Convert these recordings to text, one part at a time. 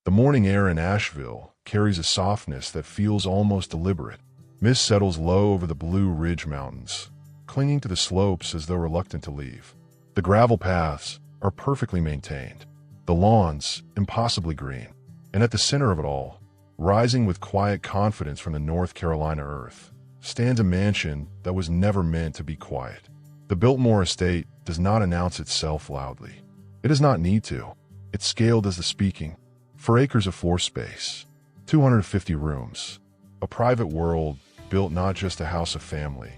The morning air in Asheville carries a softness that feels almost deliberate. Mist settles low over the Blue Ridge Mountains, clinging to the slopes as though reluctant to leave. The gravel paths are perfectly maintained, the lawns impossibly green, and at the center of it all, rising with quiet confidence from the North Carolina earth, stands a mansion that was never meant to be quiet. The Biltmore Estate does not announce itself loudly. It does not need to. It's scaled as the speaking. 4 acres of floor space, 250 rooms, a private world built not just to house a family,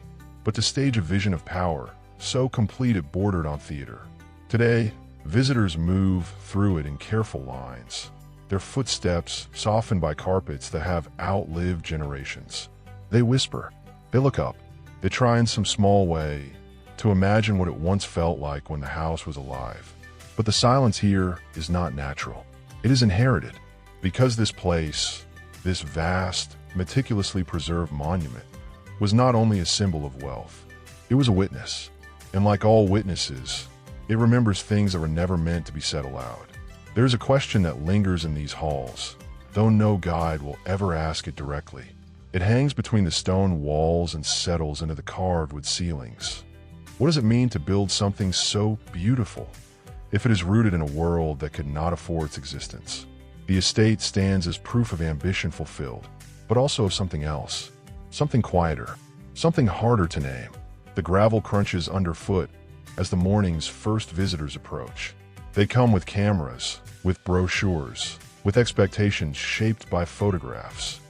but to stage a vision of power so complete it bordered on theater. Today, visitors move through it in careful lines, their footsteps softened by carpets that have outlived generations. They whisper, they look up, they try in some small way to imagine what it once felt like when the house was alive. But the silence here is not natural. It is inherited, because this place, this vast, meticulously preserved monument, was not only a symbol of wealth, it was a witness. And like all witnesses, it remembers things that were never meant to be said aloud. There's a question that lingers in these halls, though no guide will ever ask it directly. It hangs between the stone walls and settles into the carved wood ceilings. What does it mean to build something so beautiful, if it is rooted in a world that could not afford its existence? The estate stands as proof of ambition fulfilled, but also of something else, something quieter, something harder to name. The gravel crunches underfoot as the morning's first visitors approach. They come with cameras, with brochures, with expectations shaped by photographs,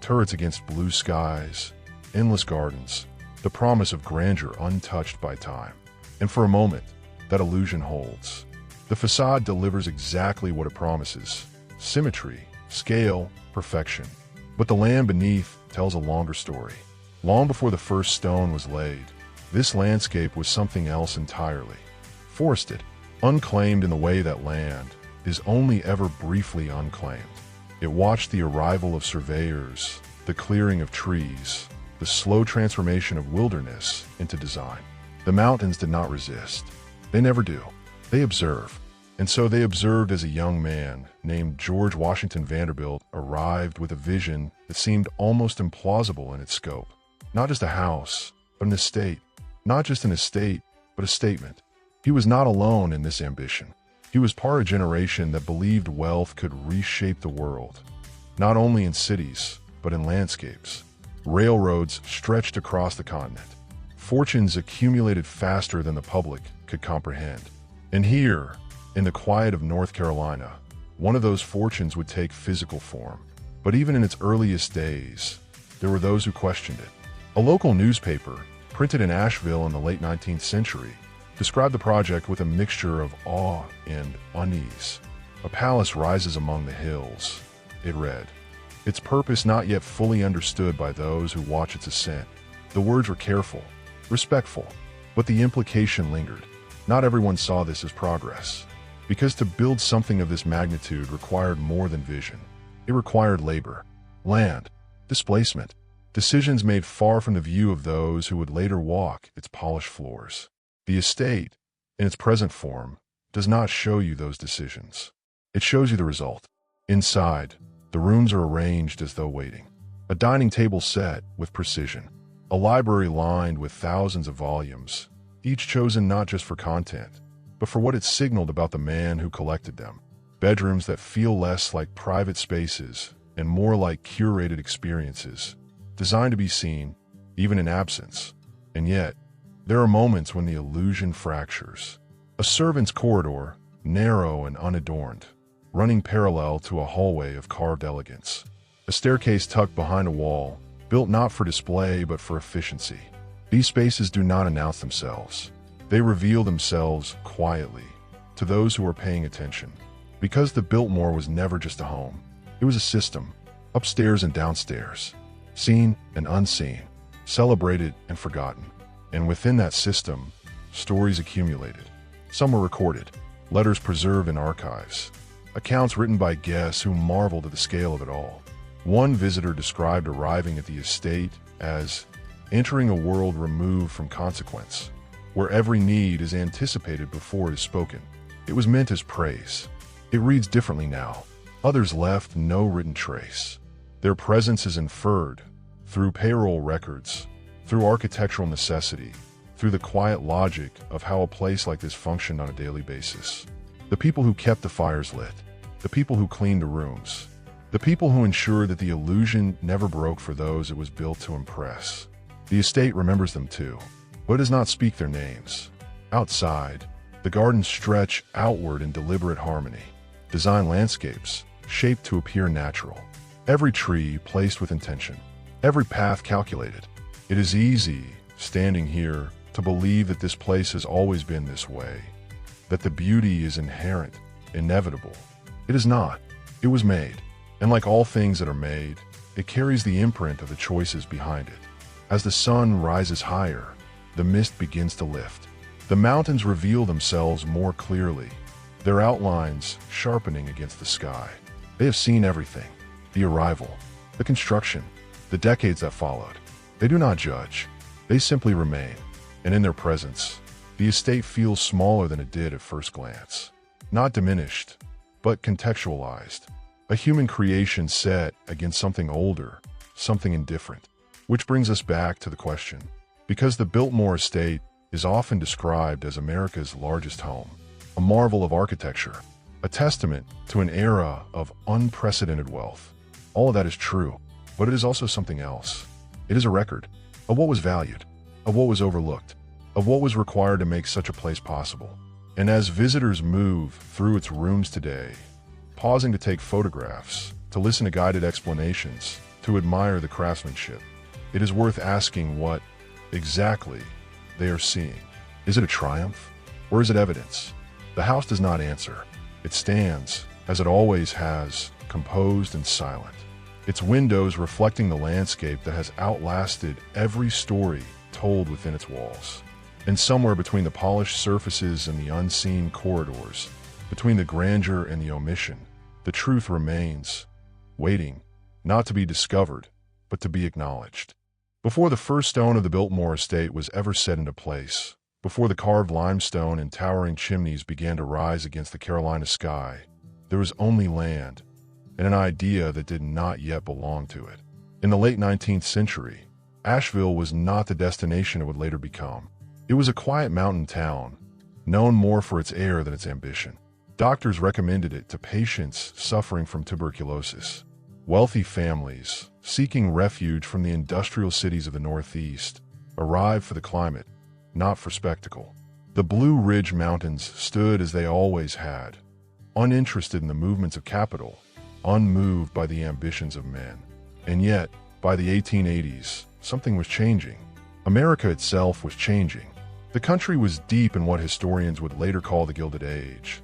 turrets against blue skies, endless gardens, the promise of grandeur untouched by time. And for a moment, that illusion holds. The facade delivers exactly what it promises: symmetry, scale, perfection. But the land beneath tells a longer story. Long before the first stone was laid, this landscape was something else entirely. Forested, unclaimed in the way that land is only ever briefly unclaimed. It watched the arrival of surveyors, the clearing of trees, the slow transformation of wilderness into design. The mountains did not resist. They never do. They observe. And so they observed as a young man named George Washington Vanderbilt arrived with a vision that seemed almost implausible in its scope. Not just a house, but an estate. Not just an estate, but a statement. He was not alone in this ambition. He was part of a generation that believed wealth could reshape the world, not only in cities, but in landscapes. Railroads stretched across the continent. Fortunes accumulated faster than the public could comprehend. And here, in the quiet of North Carolina, one of those fortunes would take physical form. But even in its earliest days, there were those who questioned it. A local newspaper, printed in Asheville in the late 19th century, described the project with a mixture of awe and unease. A palace rises among the hills, it read. Its purpose not yet fully understood by those who watch its ascent. The words were careful, respectful, but the implication lingered. Not everyone saw this as progress, because to build something of this magnitude required more than vision. It required labor, land, displacement, decisions made far from the view of those who would later walk its polished floors. The estate, in its present form, does not show you those decisions. It shows you the result. Inside, the rooms are arranged as though waiting. A dining table set with precision. A library lined with thousands of volumes, each chosen not just for content, but for what it signaled about the man who collected them. Bedrooms that feel less like private spaces and more like curated experiences, designed to be seen, even in absence. And yet, there are moments when the illusion fractures. A servant's corridor, narrow and unadorned, running parallel to a hallway of carved elegance. A staircase tucked behind a wall, built not for display but for efficiency. These spaces do not announce themselves. They reveal themselves quietly to those who are paying attention. Because the Biltmore was never just a home. It was a system, upstairs and downstairs, seen and unseen, celebrated and forgotten. And within that system, stories accumulated. Some were recorded, letters preserved in archives, accounts written by guests who marveled at the scale of it all. One visitor described arriving at the estate as entering a world removed from consequence, where every need is anticipated before it is spoken. It was meant as praise. It reads differently now, Others left no written trace. Their presence is inferred through payroll records, through architectural necessity, through the quiet logic of how a place like this functioned on a daily basis. The people who kept the fires lit, the people who cleaned the rooms, the people who ensured that the illusion never broke for those it was built to impress. The estate remembers them too, but does not speak their names. Outside, the gardens stretch outward in deliberate harmony, design landscapes shaped to appear natural, every tree placed with intention, every path calculated. It is easy, standing here, to believe that this place has always been this way, that the beauty is inherent, inevitable. It is not. It was made, and like all things that are made, it carries the imprint of the choices behind it. As the sun rises higher, the mist begins to lift. The mountains reveal themselves more clearly, their outlines sharpening against the sky. They have seen everything: the arrival, the construction, the decades that followed. They do not judge. They simply remain, and in their presence, the estate feels smaller than it did at first glance. Not diminished, but contextualized. A human creation set against something older, something indifferent. Which brings us back to the question. Because the Biltmore Estate is often described as America's largest home, a marvel of architecture, a testament to an era of unprecedented wealth. All of that is true, but it is also something else. It is a record of what was valued, of what was overlooked, of what was required to make such a place possible. And as visitors move through its rooms today, pausing to take photographs, to listen to guided explanations, to admire the craftsmanship, it is worth asking what exactly they are seeing. Is it a triumph, or is it evidence? The house does not answer. It stands, as it always has, composed and silent, its windows reflecting the landscape that has outlasted every story told within its walls. And somewhere between the polished surfaces and the unseen corridors, between the grandeur and the omission, the truth remains, waiting, not to be discovered, but to be acknowledged. Before the first stone of the Biltmore Estate was ever set into place, before the carved limestone and towering chimneys began to rise against the Carolina sky, there was only land, and an idea that did not yet belong to it. In the late 19th century, Asheville was not the destination it would later become. It was a quiet mountain town, known more for its air than its ambition. Doctors recommended it to patients suffering from tuberculosis. Wealthy families, seeking refuge from the industrial cities of the Northeast, arrived for the climate, not for spectacle. The Blue Ridge Mountains stood as they always had, uninterested in the movements of capital, unmoved by the ambitions of men. And yet, by the 1880s, something was changing. America itself was changing. The country was deep in what historians would later call the Gilded Age,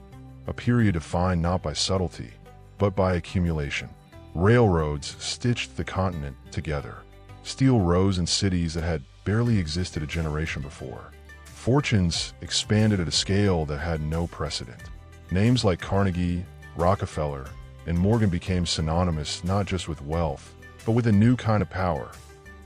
a period defined not by subtlety, but by accumulation. Railroads stitched the continent together. Steel rose in cities that had barely existed a generation before. Fortunes expanded at a scale that had no precedent. Names like Carnegie, Rockefeller, and Morgan became synonymous not just with wealth, but with a new kind of power,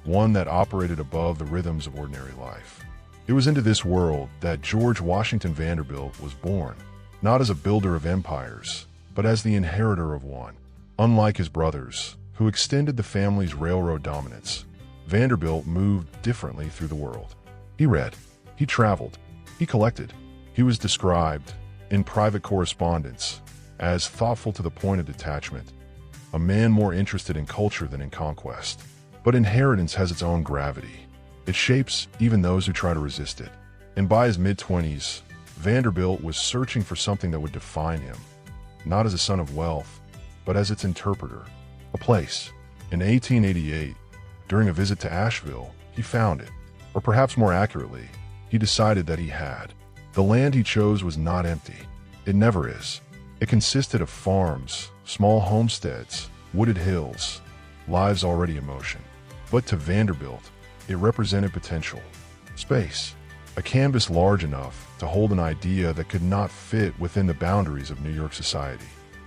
one that operated above the rhythms of ordinary life. It was into this world that George Washington Vanderbilt was born, not as a builder of empires, but as the inheritor of one. Unlike his brothers, who extended the family's railroad dominance, Vanderbilt moved differently through the world. He read, he traveled, he collected. He was described, in private correspondence, as thoughtful to the point of detachment, a man more interested in culture than in conquest. But inheritance has its own gravity. It shapes even those who try to resist it. And by his mid-20s, Vanderbilt was searching for something that would define him, not as a son of wealth, but as its interpreter, a place. In 1888, during a visit to Asheville, he found it, or perhaps more accurately, he decided that he had. The land he chose was not empty. It never is. It consisted of farms, small homesteads, wooded hills, lives already in motion. But to Vanderbilt, it represented potential, space, a canvas large enough to hold an idea that could not fit within the boundaries of New York society.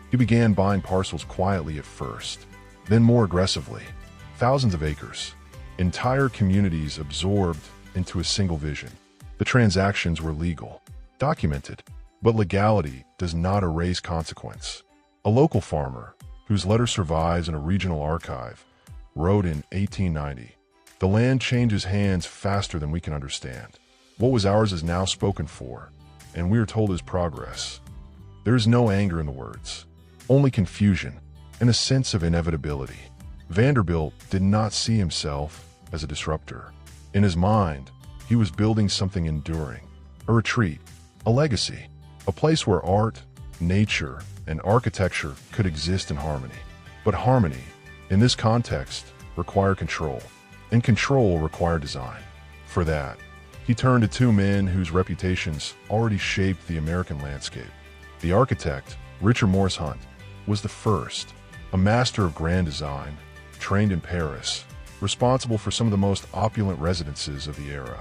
He began buying parcels quietly at first, then more aggressively, thousands of acres, entire communities absorbed into a single vision. The transactions were legal, documented, but legality does not erase consequence. A local farmer, whose letter survives in a regional archive, wrote in 1890, "The land changes hands faster than we can understand. What was ours is now spoken for, and we are told is progress." There is no anger in the words, only confusion and a sense of inevitability. Vanderbilt did not see himself as a disruptor. In his mind, he was building something enduring, a retreat, a legacy, a place where art, nature, and architecture could exist in harmony. But harmony, in this context, required control, and control required design. For that, he turned to two men whose reputations already shaped the American landscape. The architect, Richard Morris Hunt, was the first, a master of grand design, trained in Paris, responsible for some of the most opulent residences of the era.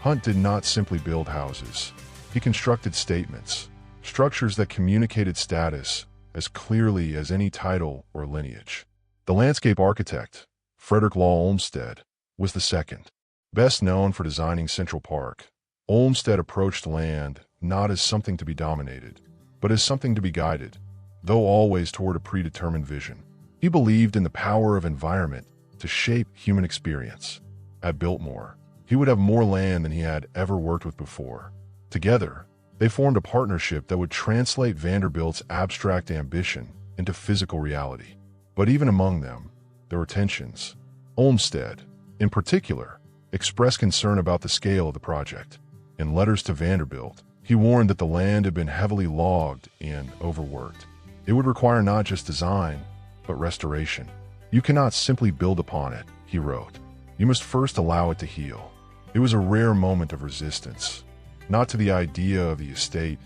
Hunt did not simply build houses. He constructed statements, structures that communicated status as clearly as any title or lineage. The landscape architect, Frederick Law Olmsted, was the second. Best known for designing Central Park, Olmsted approached land not as something to be dominated, but as something to be guided, though always toward a predetermined vision. He believed in the power of environment to shape human experience. At Biltmore, he would have more land than he had ever worked with before. Together, they formed a partnership that would translate Vanderbilt's abstract ambition into physical reality. But even among them, there were tensions. Olmsted, in particular, expressed concern about the scale of the project. In letters to Vanderbilt, he warned that the land had been heavily logged and overworked. It would require not just design, but restoration. "You cannot simply build upon it," he wrote. "You must first allow it to heal." It was a rare moment of resistance, not to the idea of the estate,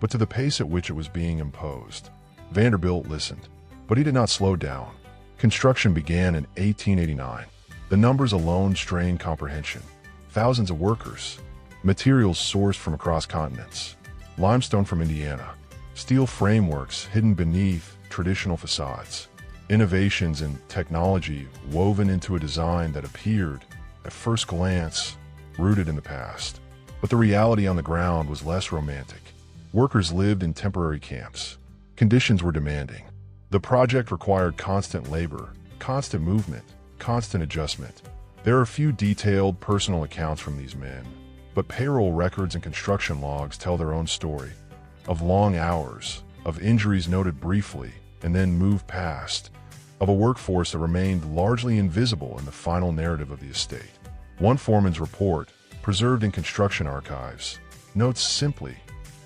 but to the pace at which it was being imposed. Vanderbilt listened, but he did not slow down. Construction began in 1889. The numbers alone strained comprehension. Thousands of workers, materials sourced from across continents, limestone from Indiana, steel frameworks hidden beneath traditional facades, innovations in technology woven into a design that appeared, at first glance, rooted in the past. But the reality on the ground was less romantic. Workers lived in temporary camps. Conditions were demanding. The project required constant labor, constant movement, constant adjustment. There are few detailed personal accounts from these men, but payroll records and construction logs tell their own story. Of long hours, of injuries noted briefly and then moved past, of a workforce that remained largely invisible in the final narrative of the estate. One foreman's report, preserved in construction archives, notes simply,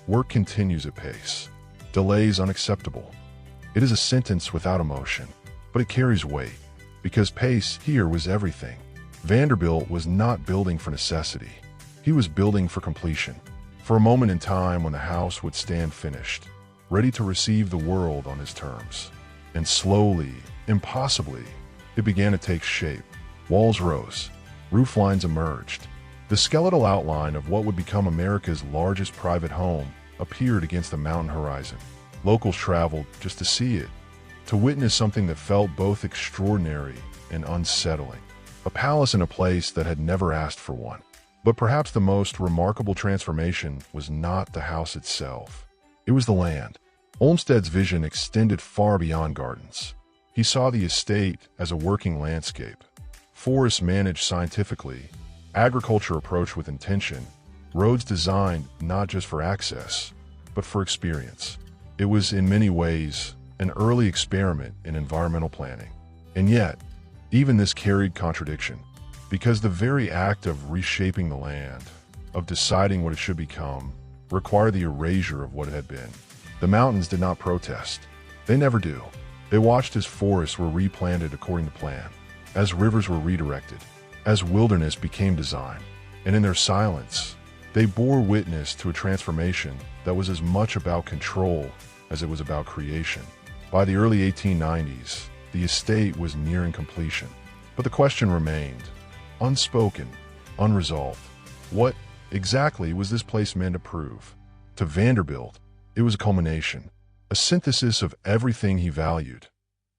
"Work continues at pace. Delays unacceptable." It is a sentence without emotion, but it carries weight, because pace here was everything. Vanderbilt was not building for necessity. He was building for completion, for a moment in time when the house would stand finished, ready to receive the world on his terms. And slowly, impossibly, it began to take shape. Walls rose, roof lines emerged. The skeletal outline of what would become America's largest private home appeared against the mountain horizon. Locals traveled just to see it, to witness something that felt both extraordinary and unsettling. A palace in a place that had never asked for one. But perhaps the most remarkable transformation was not the house itself. It was the land. Olmsted's vision extended far beyond gardens. He saw the estate as a working landscape. Forests managed scientifically, agriculture approached with intention, roads designed not just for access, but for experience. It was in many ways an early experiment in environmental planning. And yet, even this carried contradiction, because the very act of reshaping the land, of deciding what it should become, required the erasure of what it had been. The mountains did not protest. They never do. They watched as forests were replanted according to plan, as rivers were redirected, as wilderness became design, and in their silence, they bore witness to a transformation that was as much about control as it was about creation. By the early 1890s, the estate was nearing completion, but the question remained, unspoken, unresolved. What exactly was this place meant to prove? To Vanderbilt, it was a culmination, a synthesis of everything he valued: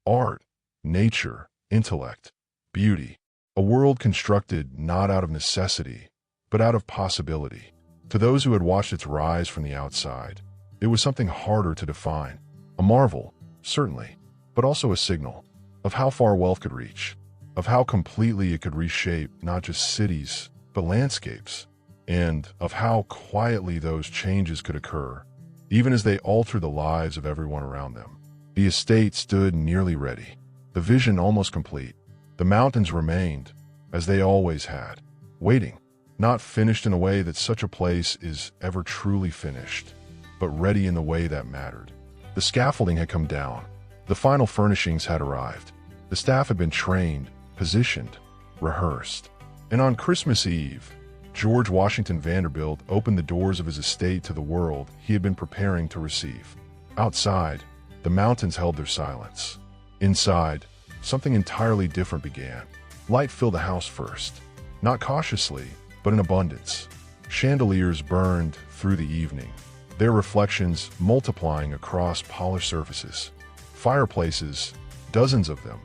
art, nature, intellect, beauty, a world constructed not out of necessity, but out of possibility. To those who had watched its rise from the outside, it was something harder to define. A marvel, certainly, but also a signal of how far wealth could reach, of how completely it could reshape not just cities, but landscapes, and of how quietly those changes could occur, even as they alter the lives of everyone around them. The estate stood nearly ready, the vision almost complete. The mountains remained, as they always had, waiting, not finished in a way that such a place is ever truly finished, but ready in the way that mattered. The scaffolding had come down, the final furnishings had arrived, the staff had been trained, positioned, rehearsed, and on Christmas Eve, George Washington Vanderbilt opened the doors of his estate to the world he had been preparing to receive. Outside, the mountains held their silence. Inside, something entirely different began. Light filled the house first, not cautiously, but in abundance. Chandeliers burned through the evening, their reflections multiplying across polished surfaces. Fireplaces, dozens of them,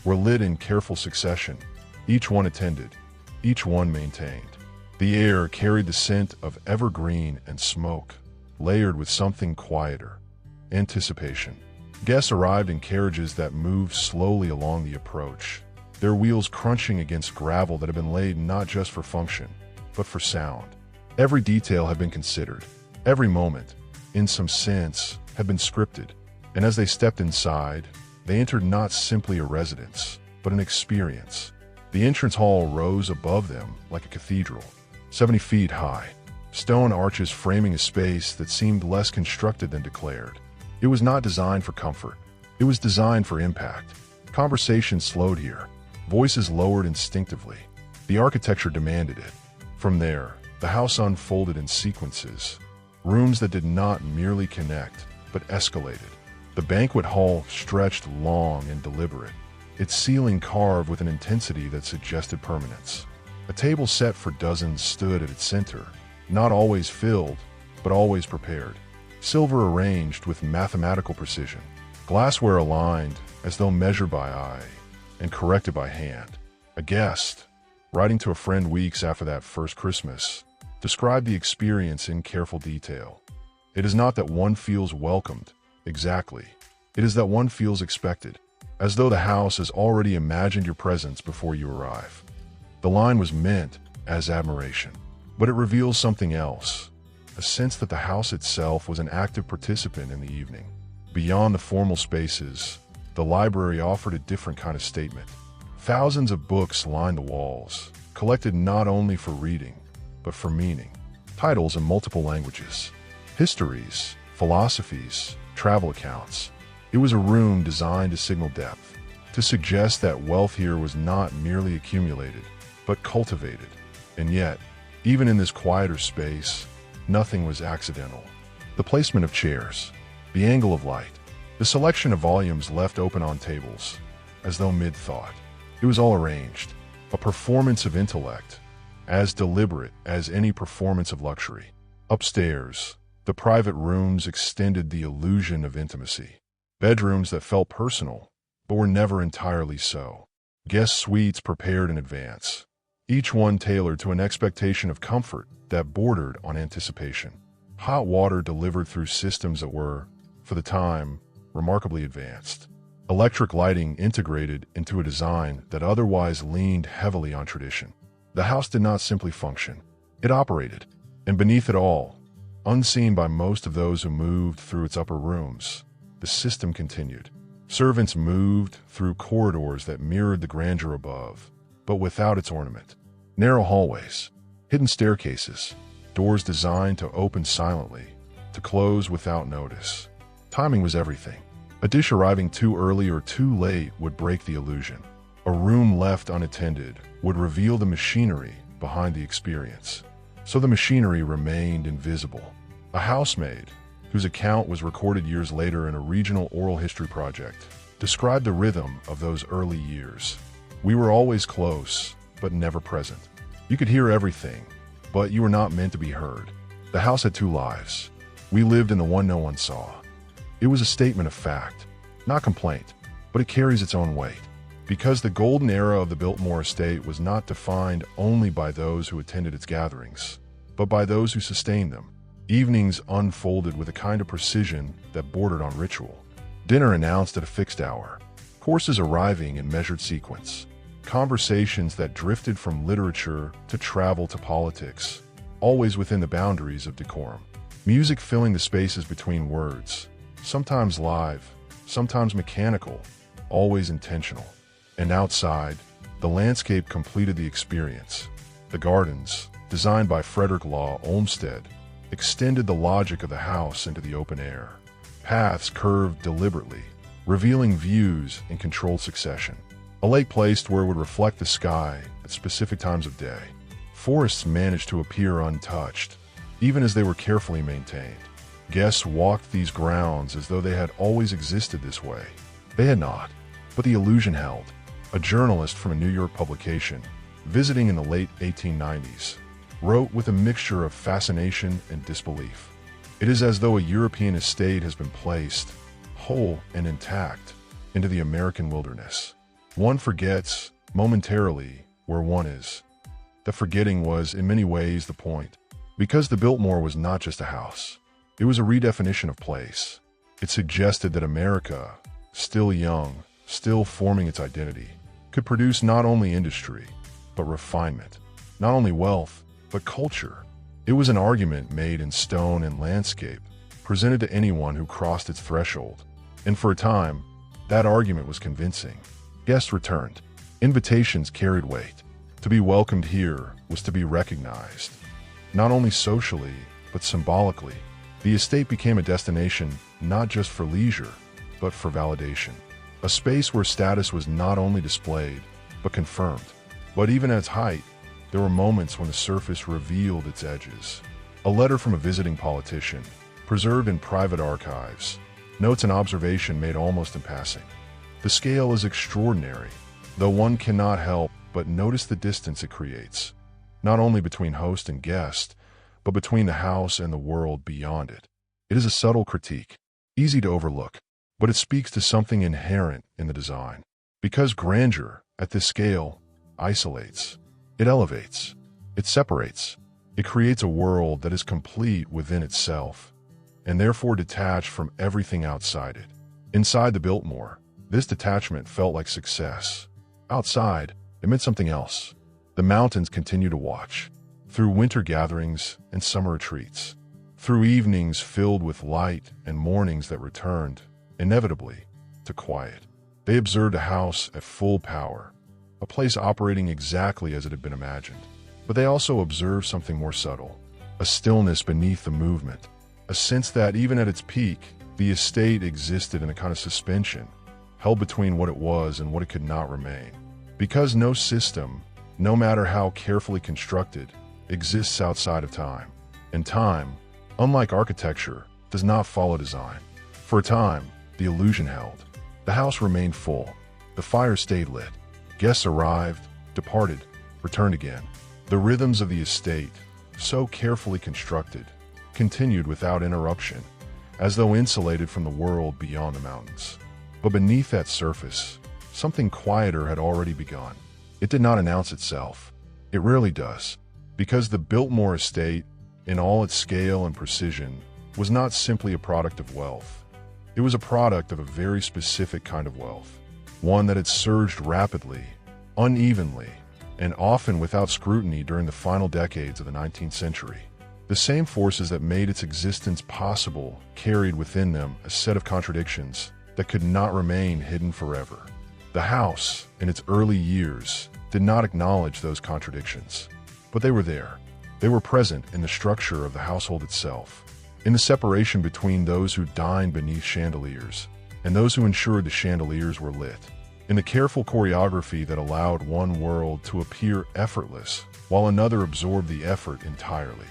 were lit in careful succession, each one attended, each one maintained. The air carried the scent of evergreen and smoke, layered with something quieter, anticipation. Guests arrived in carriages that moved slowly along the approach, their wheels crunching against gravel that had been laid not just for function, but for sound. Every detail had been considered. Every moment, in some sense, had been scripted. And as they stepped inside, they entered not simply a residence, but an experience. The entrance hall rose above them like a cathedral, 70 feet high, stone arches framing a space that seemed less constructed than declared. It was not designed for comfort. It was designed for impact. Conversation slowed here, voices lowered instinctively. The architecture demanded it. From there, the house unfolded in sequences, rooms that did not merely connect, but escalated. The banquet hall stretched long and deliberate, its ceiling carved with an intensity that suggested permanence. A table set for dozens stood at its center, not always filled, but always prepared. Silver arranged with mathematical precision, glassware aligned as though measured by eye and corrected by hand. A guest, writing to a friend weeks after that first Christmas, described the experience in careful detail. It is not that one feels welcomed, exactly. It is that one feels expected, as though the house has already imagined your presence before you arrive. The line was meant as admiration, but it reveals something else, a sense that the house itself was an active participant in the evening. Beyond the formal spaces, the library offered a different kind of statement. Thousands of books lined the walls, collected not only for reading, but for meaning. Titles in multiple languages, histories, philosophies, travel accounts. It was a room designed to signal depth, to suggest that wealth here was not merely accumulated, but cultivated. And yet, even in this quieter space, nothing was accidental. The placement of chairs, the angle of light, the selection of volumes left open on tables, as though mid-thought. It was all arranged, a performance of intellect, as deliberate as any performance of luxury. Upstairs, the private rooms extended the illusion of intimacy. Bedrooms that felt personal, but were never entirely so. Guest suites prepared in advance, each one tailored to an expectation of comfort that bordered on anticipation. Hot water delivered through systems that were, for the time, remarkably advanced. Electric lighting integrated into a design that otherwise leaned heavily on tradition. The house did not simply function, it operated, and beneath it all, unseen by most of those who moved through its upper rooms, the system continued. Servants moved through corridors that mirrored the grandeur above, but without its ornament. Narrow hallways, hidden staircases, doors designed to open silently, to close without notice. Timing was everything. A dish arriving too early or too late would break the illusion. A room left unattended would reveal the machinery behind the experience. So the machinery remained invisible. A housemaid, whose account was recorded years later in a regional oral history project, described the rhythm of those early years. We were always close, but never present. You could hear everything, but you were not meant to be heard. The house had two lives. We lived in the one no one saw. It was a statement of fact, not complaint, but it carries its own weight. Because the golden era of the Biltmore Estate was not defined only by those who attended its gatherings, but by those who sustained them. Evenings unfolded with a kind of precision that bordered on ritual. Dinner announced at a fixed hour. Courses arriving in measured sequence. Conversations that drifted from literature to travel to politics, always within the boundaries of decorum. Music filling the spaces between words, sometimes live, sometimes mechanical, always intentional. And outside, the landscape completed the experience. The gardens, designed by Frederick Law Olmsted, extended the logic of the house into the open air. Paths curved deliberately, revealing views in controlled succession. A lake placed where it would reflect the sky at specific times of day. Forests managed to appear untouched, even as they were carefully maintained. Guests walked these grounds as though they had always existed this way. They had not, but the illusion held. A journalist from a New York publication, visiting in the late 1890s, wrote with a mixture of fascination and disbelief. It is as though a European estate has been placed, whole and intact, into the American wilderness. One forgets, momentarily, where one is. The forgetting was, in many ways, the point. Because the Biltmore was not just a house. It was a redefinition of place. It suggested that America, still young, still forming its identity, could produce not only industry, but refinement. Not only wealth, but culture. It was an argument made in stone and landscape, presented to anyone who crossed its threshold. And for a time, that argument was convincing. Guests returned. Invitations carried weight. To be welcomed here was to be recognized. Not only socially, but symbolically. The estate became a destination not just for leisure, but for validation. A space where status was not only displayed, but confirmed. But even at its height, there were moments when the surface revealed its edges. A letter from a visiting politician, preserved in private archives, notes an observation made almost in passing. The scale is extraordinary, though one cannot help but notice the distance it creates, not only between host and guest, but between the house and the world beyond it. It is a subtle critique, easy to overlook, but it speaks to something inherent in the design. Because grandeur, at this scale, isolates. It elevates. It separates. It creates a world that is complete within itself, and therefore detached from everything outside it. Inside the Biltmore, this detachment felt like success. Outside, it meant something else. The mountains continue to watch, through winter gatherings and summer retreats, through evenings filled with light and mornings that returned, inevitably, to quiet. They observed a house at full power, a place operating exactly as it had been imagined. But they also observed something more subtle, a stillness beneath the movement, a sense that even at its peak, the estate existed in a kind of suspension, held between what it was and what it could not remain. Because no system, no matter how carefully constructed, exists outside of time. And time, unlike architecture, does not follow design. For a time, the illusion held. The house remained full. The fire stayed lit. Guests arrived, departed, returned again. The rhythms of the estate, so carefully constructed, continued without interruption, as though insulated from the world beyond the mountains. But beneath that surface, something quieter had already begun. It did not announce itself. It rarely does, because the Biltmore Estate, in all its scale and precision, was not simply a product of wealth. It was a product of a very specific kind of wealth, one that had surged rapidly, unevenly, and often without scrutiny during the final decades of the 19th century. The same forces that made its existence possible carried within them a set of contradictions that could not remain hidden forever. The house, in its early years, did not acknowledge those contradictions, but they were there. They were present in the structure of the household itself, in the separation between those who dined beneath chandeliers and those who ensured the chandeliers were lit, in the careful choreography that allowed one world to appear effortless while another absorbed the effort entirely.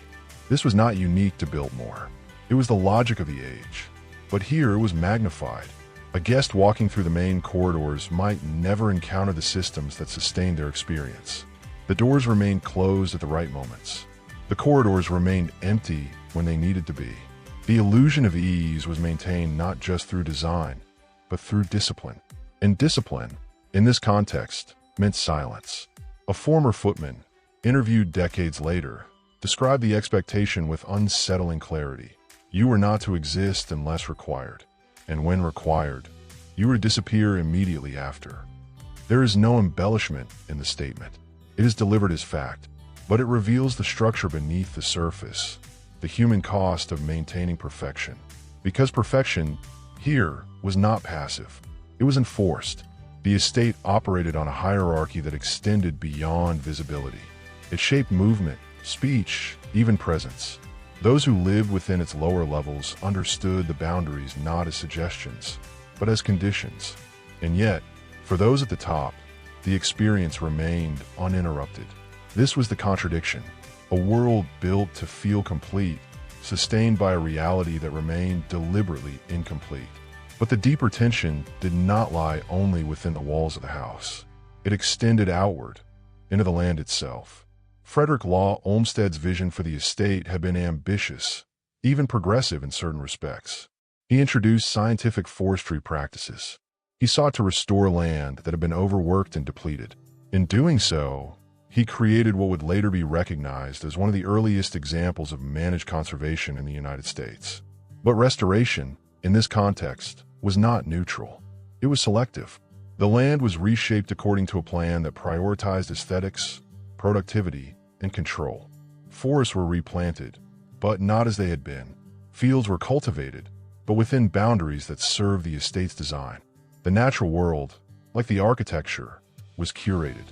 This was not unique to Biltmore. It was the logic of the age, but here it was magnified. A guest walking through the main corridors might never encounter the systems that sustained their experience. The doors remained closed at the right moments. The corridors remained empty when they needed to be. The illusion of ease was maintained not just through design, but through discipline. And discipline, in this context, meant silence. A former footman, interviewed decades later, described the expectation with unsettling clarity. You were not to exist unless required. and when required, you were to disappear immediately after. There is no embellishment in the statement. It is delivered as fact, but it reveals the structure beneath the surface, the human cost of maintaining perfection. Because perfection here was not passive, it was enforced. The estate operated on a hierarchy that extended beyond visibility. It shaped movement, speech, even presence. Those who lived within its lower levels understood the boundaries not as suggestions, but as conditions. And yet, for those at the top, the experience remained uninterrupted. This was the contradiction, a world built to feel complete, sustained by a reality that remained deliberately incomplete. But the deeper tension did not lie only within the walls of the house. It extended outward, into the land itself. Frederick Law Olmsted's vision for the estate had been ambitious, even progressive in certain respects. He introduced scientific forestry practices. He sought to restore land that had been overworked and depleted. In doing so, he created what would later be recognized as one of the earliest examples of managed conservation in the United States. But restoration, in this context, was not neutral. It was selective. The land was reshaped according to a plan that prioritized aesthetics, productivity, and control. Forests were replanted, but not as they had been. Fields were cultivated, but within boundaries that served the estate's design. The natural world, like the architecture, was curated.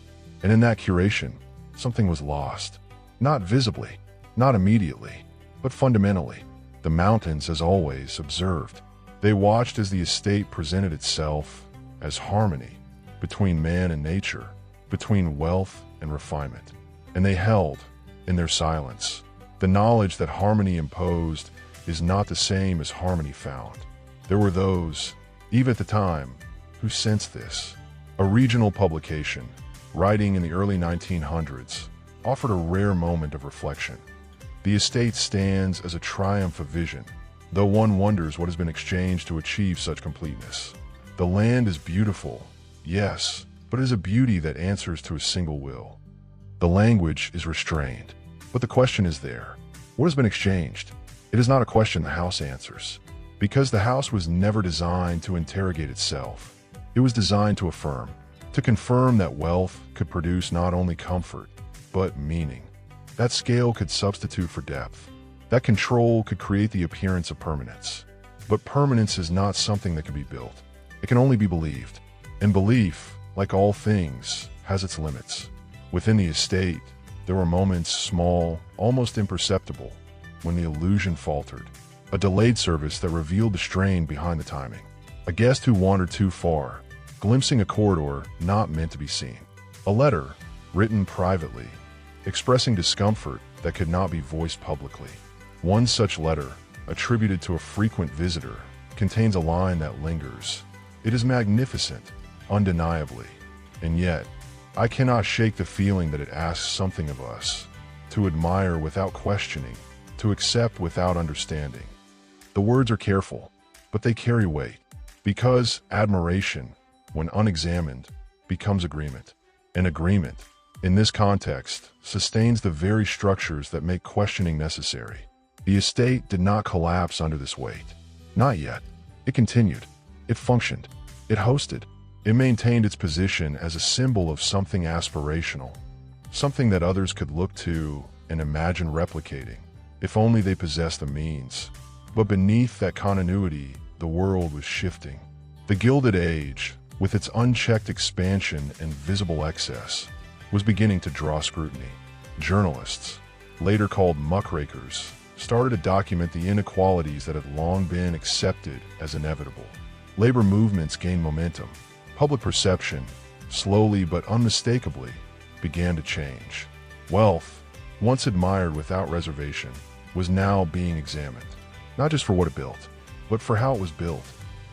And in that curation, something was lost. Not visibly, not immediately, but fundamentally. The mountains, as always, observed. They watched as the estate presented itself as harmony between man and nature, between wealth and refinement. And they held, in their silence, the knowledge that harmony imposed is not the same as harmony found. There were those, even at the time, who sensed this. A regional publication, writing in the early 1900s, offered a rare moment of reflection. The estate stands as a triumph of vision, though one wonders what has been exchanged to achieve such completeness. The land is beautiful, yes, but it is a beauty that answers to a single will. The language is restrained, but the question is there. What has been exchanged? It is not a question the house answers, because the house was never designed to interrogate itself. It was designed to affirm, to confirm that wealth could produce not only comfort, but meaning. That scale could substitute for depth. That control could create the appearance of permanence. But permanence is not something that can be built. It can only be believed. And belief, like all things, has its limits. Within the estate, there were moments small, almost imperceptible, when the illusion faltered. A delayed service that revealed the strain behind the timing. A guest who wandered too far, glimpsing a corridor not meant to be seen. A letter, written privately, expressing discomfort that could not be voiced publicly. One such letter, attributed to a frequent visitor, contains a line that lingers. It is magnificent, undeniably, and yet, I cannot shake the feeling that it asks something of us, to admire without questioning, to accept without understanding. The words are careful, but they carry weight, because admiration, when unexamined, becomes agreement. And agreement, in this context, sustains the very structures that make questioning necessary. The estate did not collapse under this weight. Not yet. It continued. It functioned. It hosted. It maintained its position as a symbol of something aspirational, something that others could look to and imagine replicating, if only they possessed the means. But beneath that continuity, the world was shifting. The Gilded Age, with its unchecked expansion and visible excess, was beginning to draw scrutiny. Journalists, later called muckrakers, started to document the inequalities that had long been accepted as inevitable. Labor movements gained momentum. Public perception, slowly but unmistakably, began to change. Wealth, once admired without reservation, was now being examined, not just for what it built, but for how it was built.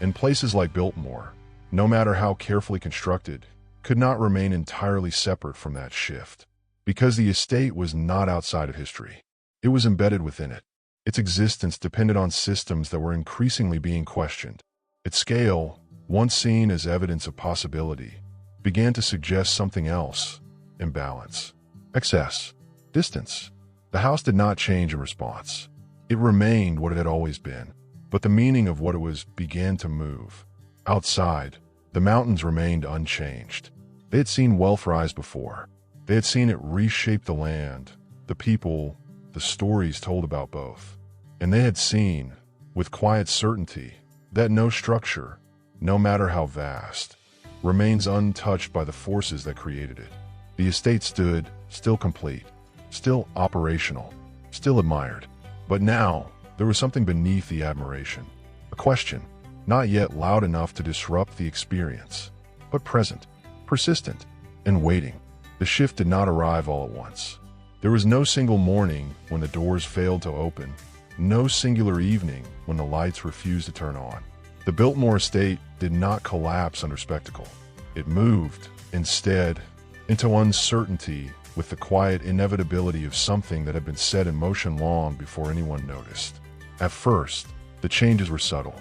And places like Biltmore, no matter how carefully constructed, could not remain entirely separate from that shift, because the estate was not outside of history. It was embedded within it. Its existence depended on systems that were increasingly being questioned. Its scale, once seen as evidence of possibility, began to suggest something else: imbalance, excess, distance. The house did not change in response. It remained what it had always been, but the meaning of what it was began to move. Outside, the mountains remained unchanged. They had seen wealth rise before. They had seen it reshape the land, the people, the stories told about both. And they had seen, with quiet certainty, that no structure, no matter how vast, remains untouched by the forces that created it. The estate stood, still complete, still operational, still admired. But now, there was something beneath the admiration. A question, not yet loud enough to disrupt the experience, but present, persistent, and waiting. The shift did not arrive all at once. There was no single morning when the doors failed to open, no singular evening when the lights refused to turn on. The Biltmore Estate did not collapse under spectacle. It moved, instead, into uncertainty with the quiet inevitability of something that had been set in motion long before anyone noticed. At first, the changes were subtle.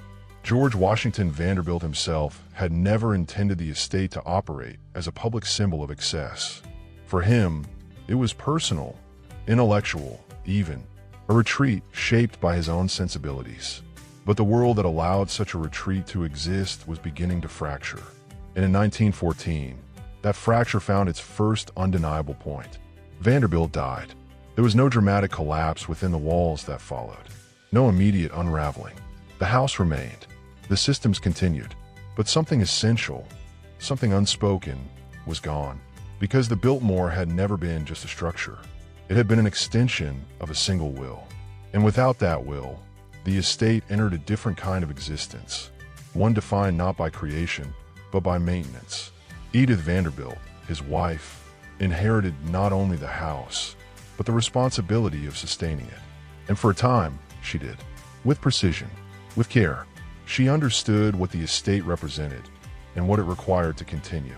George Washington Vanderbilt himself had never intended the estate to operate as a public symbol of excess. For him, it was personal, intellectual, even, a retreat shaped by his own sensibilities. But the world that allowed such a retreat to exist was beginning to fracture. And in 1914, that fracture found its first undeniable point. Vanderbilt died. There was no dramatic collapse within the walls that followed. No immediate unraveling. The house remained. The systems continued. But something essential, something unspoken, was gone. Because the Biltmore had never been just a structure. It had been an extension of a single will. And without that will, the estate entered a different kind of existence. One defined not by creation, but by maintenance. Edith Vanderbilt, his wife, inherited not only the house, but the responsibility of sustaining it. And for a time, she did. With precision, with care. She understood what the estate represented and what it required to continue.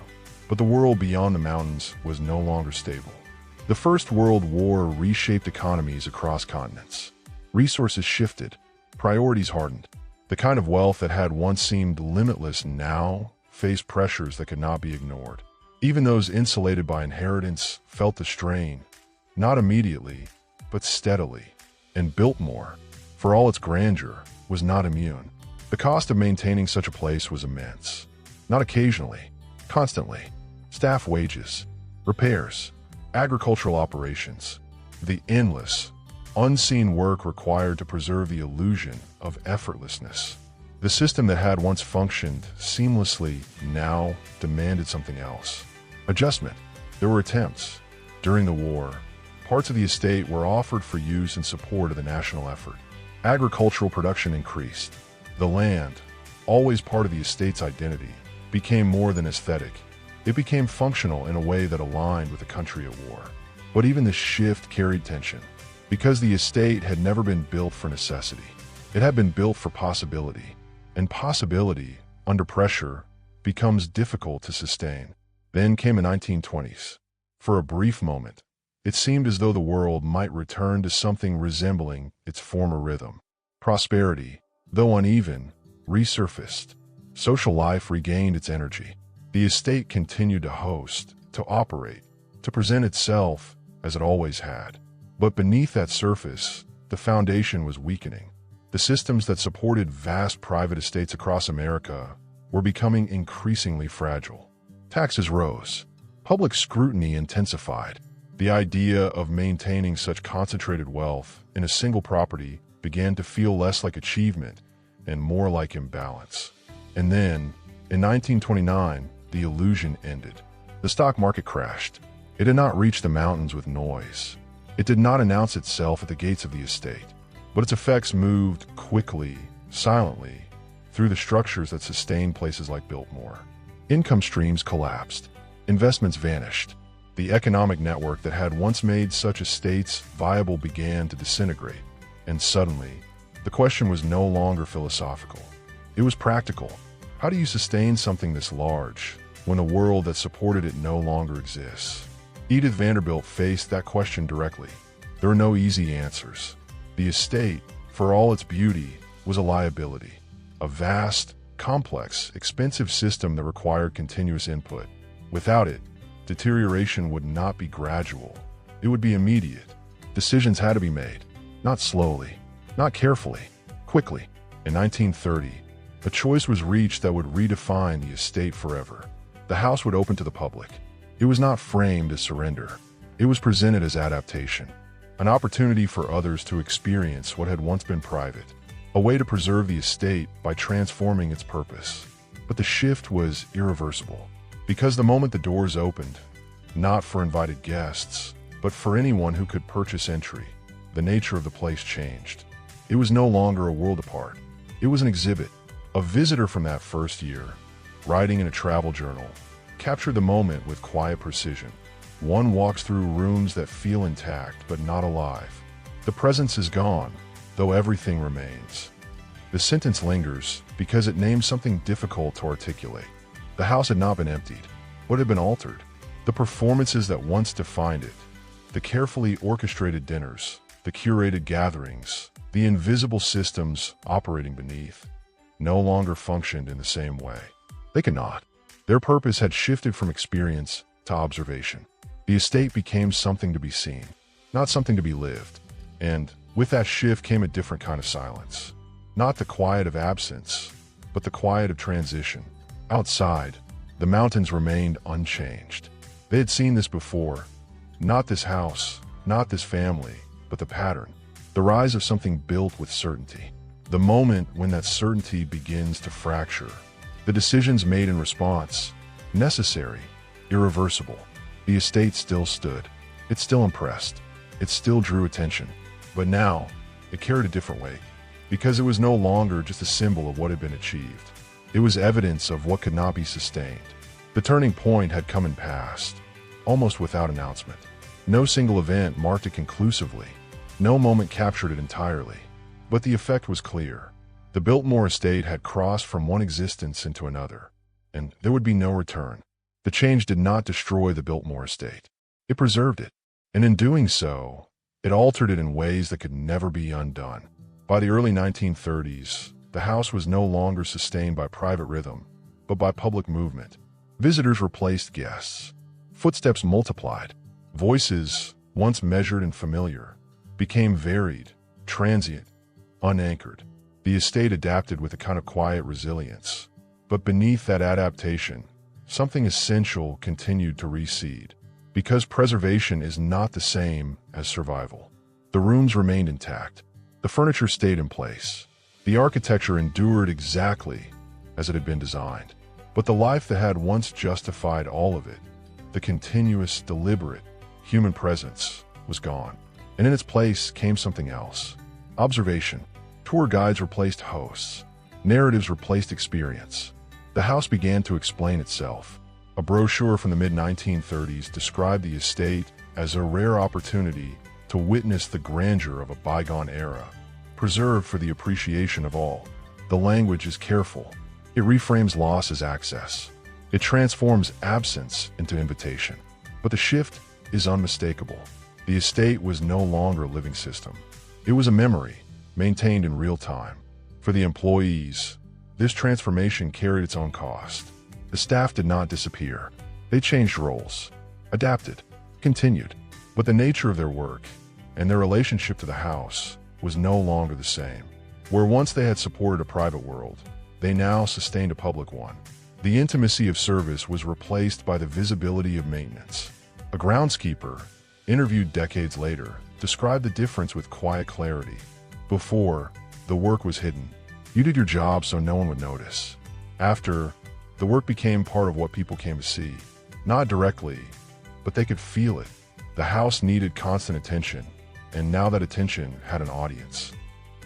But the world beyond the mountains was no longer stable. The First World War reshaped economies across continents. Resources shifted, priorities hardened. The kind of wealth that had once seemed limitless now faced pressures that could not be ignored. Even those insulated by inheritance felt the strain, not immediately, but steadily. And Biltmore, for all its grandeur, was not immune. The cost of maintaining such a place was immense. Not occasionally, constantly. Staff wages, repairs, agricultural operations, the endless, unseen work required to preserve the illusion of effortlessness. The system that had once functioned seamlessly now demanded something else. Adjustment. There were attempts. During the war, parts of the estate were offered for use in support of the national effort. Agricultural production increased. The land, always part of the estate's identity, became more than aesthetic. It became functional in a way that aligned with the country at war. But even this shift carried tension, because the estate had never been built for necessity. It had been built for possibility. And possibility, under pressure, becomes difficult to sustain. Then came the 1920s. For a brief moment, it seemed as though the world might return to something resembling its former rhythm. Prosperity, though uneven, resurfaced. Social life regained its energy. The estate continued to host, to operate, to present itself as it always had. But beneath that surface, the foundation was weakening. The systems that supported vast private estates across America were becoming increasingly fragile. Taxes rose. Public scrutiny intensified. The idea of maintaining such concentrated wealth in a single property began to feel less like achievement and more like imbalance. And then, in 1929, the illusion ended. The stock market crashed. It did not reach the mountains with noise. It did not announce itself at the gates of the estate. But its effects moved quickly, silently, through the structures that sustained places like Biltmore. Income streams collapsed. Investments vanished. The economic network that had once made such estates viable began to disintegrate. And suddenly, the question was no longer philosophical. It was practical. How do you sustain something this large when the world that supported it no longer exists? Edith Vanderbilt faced that question directly. There are no easy answers. The estate, for all its beauty, was a liability. A vast, complex, expensive system that required continuous input. Without it, deterioration would not be gradual. It would be immediate. Decisions had to be made. Not slowly, not carefully, quickly. In 1930, a choice was reached that would redefine the estate forever. The house would open to the public. It was not framed as surrender. It was presented as adaptation, an opportunity for others to experience what had once been private, a way to preserve the estate by transforming its purpose. But the shift was irreversible, because the moment the doors opened, not for invited guests, but for anyone who could purchase entry, the nature of the place changed. It was no longer a world apart. It was an exhibit. A visitor from that first year, writing in a travel journal, captured the moment with quiet precision. One walks through rooms that feel intact but not alive. The presence is gone, though everything remains. The sentence lingers because it names something difficult to articulate. The house had not been emptied. What had been altered? The performances that once defined it, the carefully orchestrated dinners, the curated gatherings, the invisible systems operating beneath, no longer functioned in the same way. They could not. Their purpose had shifted from experience to observation. The estate became something to be seen, not something to be lived. And with that shift came a different kind of silence. Not the quiet of absence, but the quiet of transition. Outside, the mountains remained unchanged. They had seen this before. Not this house, not this family, but the pattern. The rise of something built with certainty. The moment when that certainty begins to fracture. The decisions made in response, necessary, irreversible. The estate still stood. It still impressed. It still drew attention. But now, it carried a different weight. Because it was no longer just a symbol of what had been achieved. It was evidence of what could not be sustained. The turning point had come and passed, almost without announcement. No single event marked it conclusively. No moment captured it entirely. But the effect was clear. The Biltmore Estate had crossed from one existence into another, and there would be no return. The change did not destroy the Biltmore Estate. It preserved it, and in doing so, it altered it in ways that could never be undone. By the early 1930s, the house was no longer sustained by private rhythm, but by public movement. Visitors replaced guests. Footsteps multiplied. Voices, once measured and familiar, became varied, transient, unanchored. The estate adapted with a kind of quiet resilience. But beneath that adaptation, something essential continued to recede. Because preservation is not the same as survival. The rooms remained intact. The furniture stayed in place. The architecture endured exactly as it had been designed. But the life that had once justified all of it, the continuous, deliberate, human presence, was gone. And in its place came something else. Observation. Tour guides replaced hosts. Narratives replaced experience. The house began to explain itself. A brochure from the mid-1930s described the estate as a rare opportunity to witness the grandeur of a bygone era, preserved for the appreciation of all. The language is careful. It reframes loss as access. It transforms absence into invitation. But the shift is unmistakable. The estate was no longer a living system. It was a memory, maintained in real time. For the employees, this transformation carried its own cost. The staff did not disappear. They changed roles, adapted, continued. But the nature of their work and their relationship to the house was no longer the same. Where once they had supported a private world, they now sustained a public one. The intimacy of service was replaced by the visibility of maintenance. A groundskeeper, interviewed decades later, described the difference with quiet clarity. Before, the work was hidden. You did your job so no one would notice. After, the work became part of what people came to see. Not directly, but they could feel it. The house needed constant attention, and now that attention had an audience.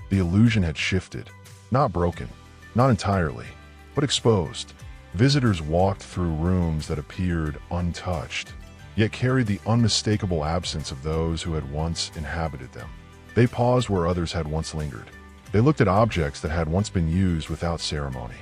The illusion had shifted, not broken, not entirely, but exposed. Visitors walked through rooms that appeared untouched, yet carried the unmistakable absence of those who had once inhabited them. They paused where others had once lingered. They looked at objects that had once been used without ceremony.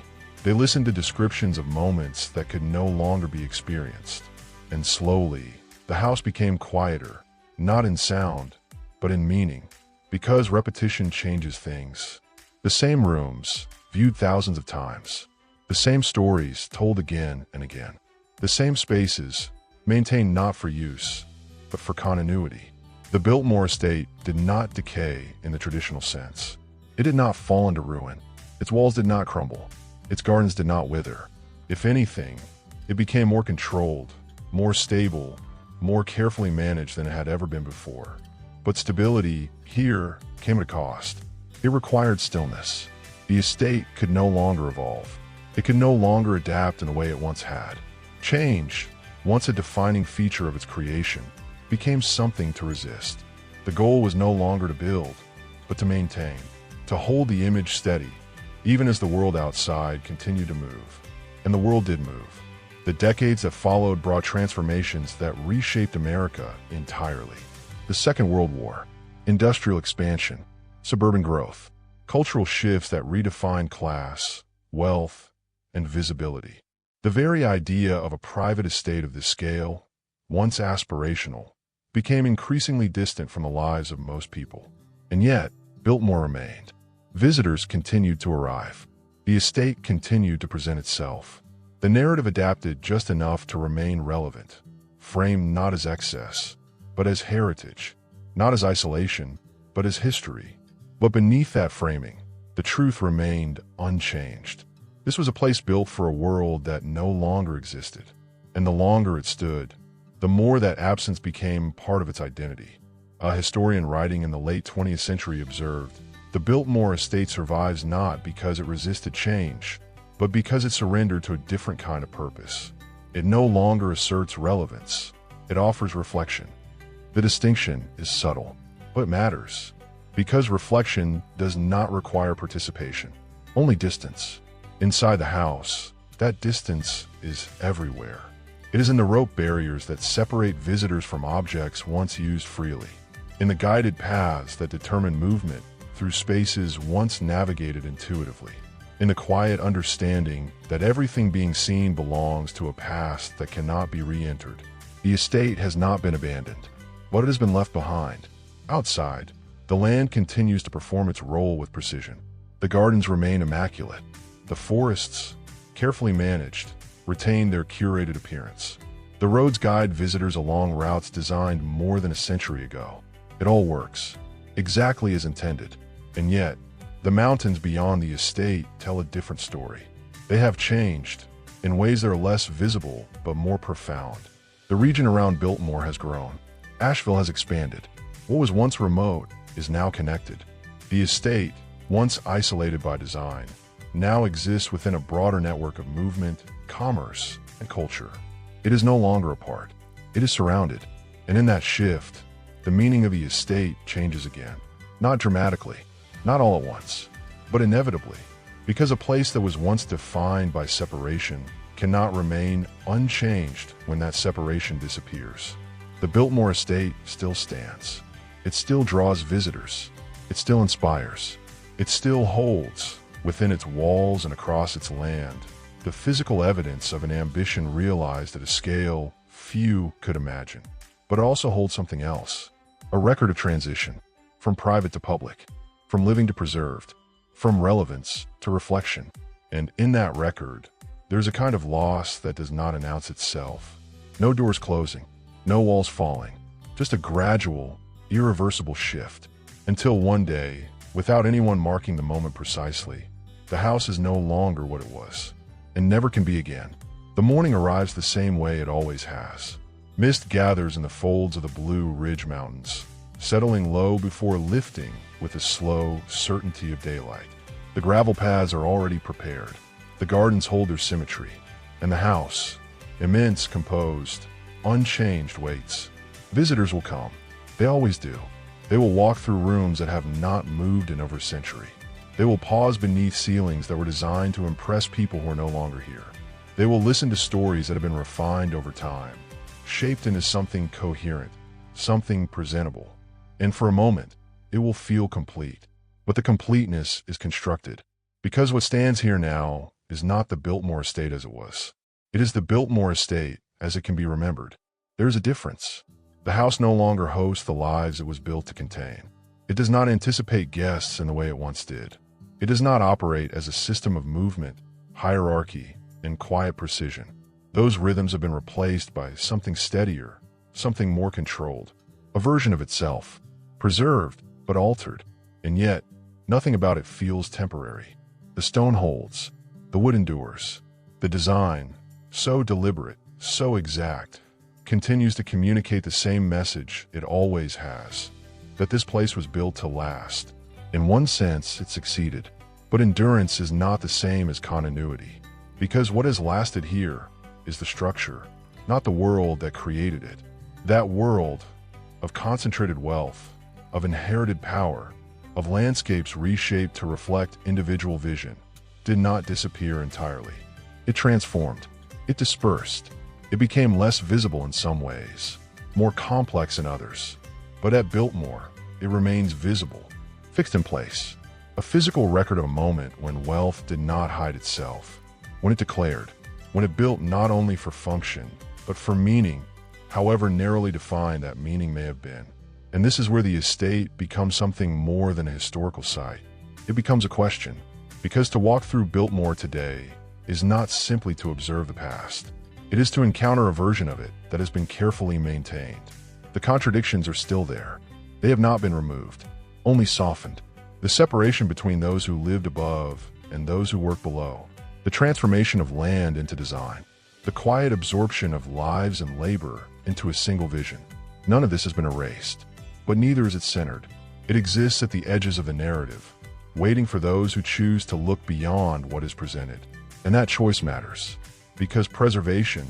They listened to descriptions of moments that could no longer be experienced. And slowly, the house became quieter, not in sound, but in meaning, because repetition changes things. The same rooms, viewed thousands of times. The same stories told again and again. The same spaces, maintained not for use, but for continuity. The Biltmore Estate did not decay in the traditional sense. It did not fall into ruin. Its walls did not crumble. Its gardens did not wither. If anything, it became more controlled, more stable, more carefully managed than it had ever been before. But stability here came at a cost. It required stillness. The estate could no longer evolve. It could no longer adapt in the way it once had. Change, once a defining feature of its creation, became something to resist. The goal was no longer to build, but to maintain, to hold the image steady, even as the world outside continued to move. And the world did move. The decades that followed brought transformations that reshaped America entirely. The Second World War, industrial expansion, suburban growth, cultural shifts that redefined class, wealth, and visibility. The very idea of a private estate of this scale, once aspirational, became increasingly distant from the lives of most people. And yet, Biltmore remained. Visitors continued to arrive. The estate continued to present itself. The narrative adapted just enough to remain relevant, framed not as excess, but as heritage, not as isolation, but as history. But beneath that framing, the truth remained unchanged. This was a place built for a world that no longer existed, and the longer it stood, the more that absence became part of its identity. A historian writing in the late 20th century observed, "The Biltmore Estate survives not because it resisted change, but because it surrendered to a different kind of purpose. It no longer asserts relevance, it offers reflection." The distinction is subtle, but it matters, because reflection does not require participation, only distance. Inside the house, that distance is everywhere. It is in the rope barriers that separate visitors from objects once used freely, in the guided paths that determine movement through spaces once navigated intuitively, in the quiet understanding that everything being seen belongs to a past that cannot be re-entered. The estate has not been abandoned, but it has been left behind. Outside, the land continues to perform its role with precision. The gardens remain immaculate. The forests, carefully managed, retain their curated appearance. The roads guide visitors along routes designed more than a century ago. It all works, exactly as intended. And yet, the mountains beyond the estate tell a different story. They have changed, in ways that are less visible but more profound. The region around Biltmore has grown. Asheville has expanded. What was once remote is now connected. The estate, once isolated by design, now exists within a broader network of movement, commerce, and culture. It is no longer apart. It is surrounded. And in that shift, the meaning of the estate changes again. Not dramatically, not all at once, but inevitably, because a place that was once defined by separation cannot remain unchanged when that separation disappears. The Biltmore Estate still stands. It still draws visitors. It still inspires. It still holds, within its walls and across its land, the physical evidence of an ambition realized at a scale few could imagine. But it also holds something else, a record of transition, from private to public, from living to preserved, from relevance to reflection. And in that record, there's a kind of loss that does not announce itself. No doors closing, no walls falling, just a gradual, irreversible shift, until one day, without anyone marking the moment precisely, the house is no longer what it was, and never can be again. The morning arrives the same way it always has. Mist gathers in the folds of the Blue Ridge Mountains, settling low before lifting with the slow certainty of daylight. The gravel paths are already prepared. The gardens hold their symmetry, and the house, immense, composed, unchanged, waits. Visitors will come. They always do. They will walk through rooms that have not moved in over a century. They will pause beneath ceilings that were designed to impress people who are no longer here. They will listen to stories that have been refined over time, shaped into something coherent, something presentable. And for a moment, it will feel complete. But the completeness is constructed, because what stands here now is not the Biltmore Estate as it was. It is the Biltmore Estate as it can be remembered. There is a difference. The house no longer hosts the lives it was built to contain. It does not anticipate guests in the way it once did. It does not operate as a system of movement, hierarchy, and quiet precision. Those rhythms have been replaced by something steadier, something more controlled, a version of itself, preserved but altered, and yet nothing about it feels temporary. The stone holds, the wood endures. The design, so deliberate, so exact, continues to communicate the same message it always has, that this place was built to last. In one sense, it succeeded, but endurance is not the same as continuity, because what has lasted here is the structure, not the world that created it. That world of concentrated wealth, of inherited power, of landscapes reshaped to reflect individual vision, did not disappear entirely. It transformed, it dispersed, it became less visible in some ways, more complex in others. But at Biltmore, it remains visible, fixed in place, a physical record of a moment when wealth did not hide itself, when it declared, when it built not only for function, but for meaning, however narrowly defined that meaning may have been. And this is where the estate becomes something more than a historical site. It becomes a question, because to walk through Biltmore today is not simply to observe the past. It is to encounter a version of it that has been carefully maintained. The contradictions are still there. They have not been removed, only softened. The separation between those who lived above and those who worked below. The transformation of land into design. The quiet absorption of lives and labor into a single vision. None of this has been erased, but neither is it centered. It exists at the edges of the narrative, waiting for those who choose to look beyond what is presented. And that choice matters, because preservation,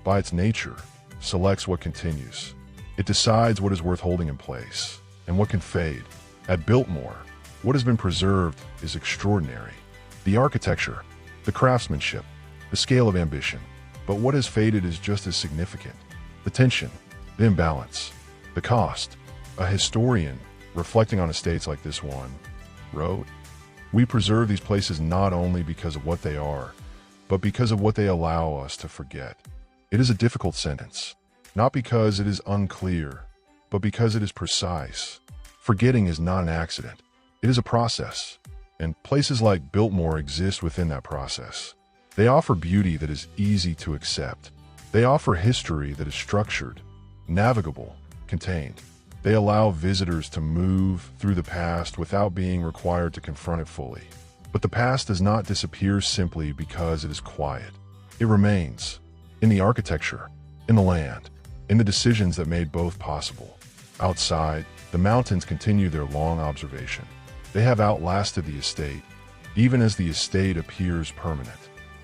by its nature, selects what continues. It decides what is worth holding in place, and what can fade. At Biltmore, what has been preserved is extraordinary. The architecture, the craftsmanship, the scale of ambition. But what has faded is just as significant. The tension, the imbalance, the cost. A historian, reflecting on estates like this one, wrote, "We preserve these places not only because of what they are, but because of what they allow us to forget." It is a difficult sentence, not because it is unclear, but because it is precise. Forgetting is not an accident. It is a process, and places like Biltmore exist within that process. They offer beauty that is easy to accept. They offer history that is structured, navigable, contained. They allow visitors to move through the past without being required to confront it fully. But the past does not disappear simply because it is quiet. It remains in the architecture, in the land, in the decisions that made both possible. Outside, the mountains continue their long observation. They have outlasted the estate, even as the estate appears permanent.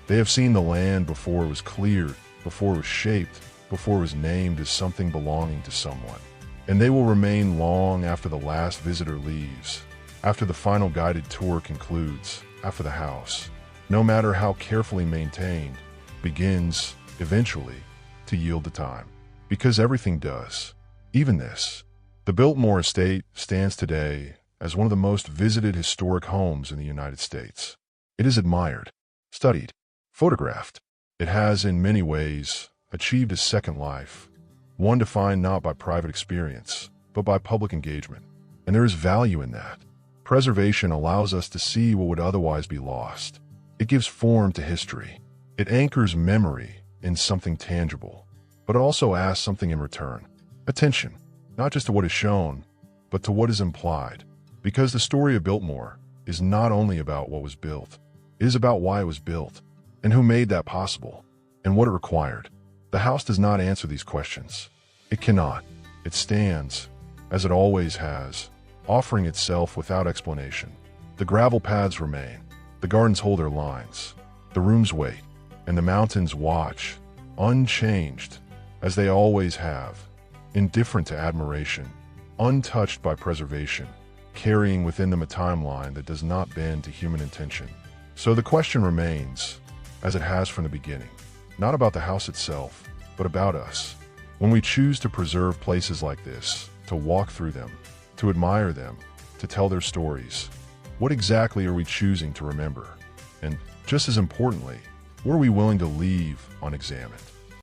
They have seen the land before it was cleared, before it was shaped, before it was named as something belonging to someone. And they will remain long after the last visitor leaves, after the final guided tour concludes, after the house, no matter how carefully maintained, begins, eventually, to yield to time. Because everything does, even this. The Biltmore Estate stands today as one of the most visited historic homes in the United States. It is admired, studied, photographed. It has, in many ways, achieved a second life, one defined not by private experience, but by public engagement. And there is value in that. Preservation allows us to see what would otherwise be lost. It gives form to history. It anchors memory in something tangible, but it also asks something in return. Attention, not just to what is shown, but to what is implied. Because the story of Biltmore is not only about what was built, it is about why it was built, and who made that possible, and what it required. The house does not answer these questions. It cannot. It stands, as it always has, offering itself without explanation. The gravel paths remain, the gardens hold their lines, the rooms wait, and the mountains watch, unchanged, as they always have, indifferent to admiration, untouched by preservation, carrying within them a timeline that does not bend to human intention. So the question remains, as it has from the beginning, not about the house itself, but about us. When we choose to preserve places like this, to walk through them, to admire them, to tell their stories, what exactly are we choosing to remember? And just as importantly, what are we willing to leave unexamined?